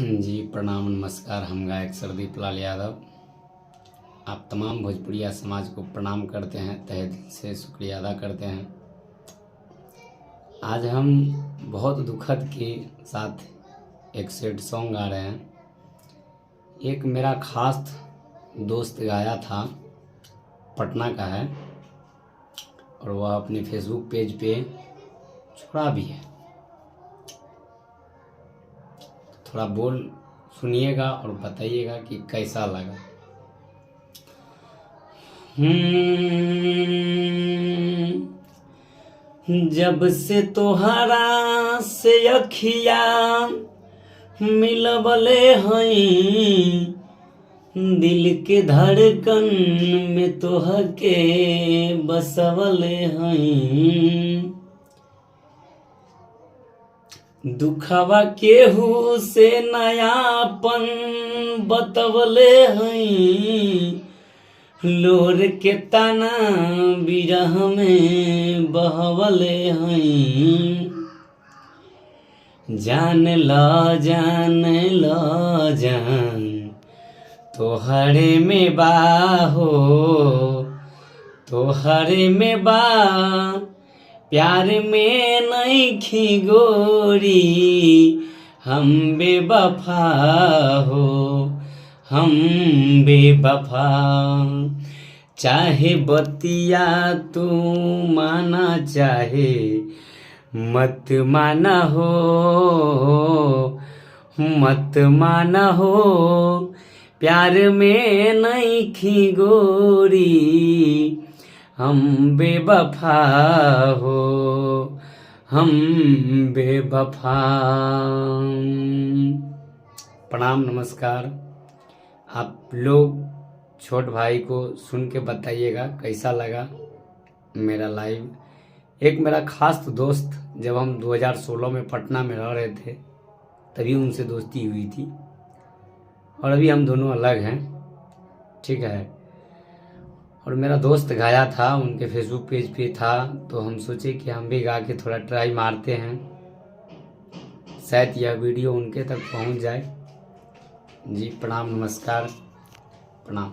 जी प्रणाम नमस्कार। हम गायक सरदीप लाल यादव आप तमाम भोजपुरिया समाज को प्रणाम करते हैं, तहे दिल से शुक्रिया अदा करते हैं। आज हम बहुत दुखद के साथ एक सैड सॉन्ग गा रहे हैं। एक मेरा खास दोस्त गाया था, पटना का है और वह अपने फेसबुक पेज पे छोड़ा भी है। थोड़ा बोल सुनिएगा और बताइएगा कि कैसा लगा। जब से तोहरा से अखिया मिलबले हई, दिल के धड़कन में तोहके बसवले हई। दुखवा केहू से नयापन बतवले हई, लोर के तना बिरह में बहवले हई। जान जान तोहरे में बाहो, तोहरे में बा प्यार में नइखी गोरी, हम बेवफा हो, हम बेवफा। चाहे बतिया तू माना चाहे मत माना हो, मत माना हो। प्यार में नइखी गोरी, हम बेवफा हो, हम बेवफा। प्रणाम नमस्कार। आप लोग छोट भाई को सुन के बताइएगा कैसा लगा मेरा लाइव। एक मेरा खास दोस्त, जब हम 2016 में पटना में रह रहे थे तभी उनसे दोस्ती हुई थी और अभी हम दोनों अलग हैं, ठीक है। और मेरा दोस्त गाया था, उनके फेसबुक पेज पे था, तो हम सोचे कि हम भी गा के थोड़ा ट्राई मारते हैं, शायद यह वीडियो उनके तक पहुंच जाए। जी प्रणाम नमस्कार, प्रणाम।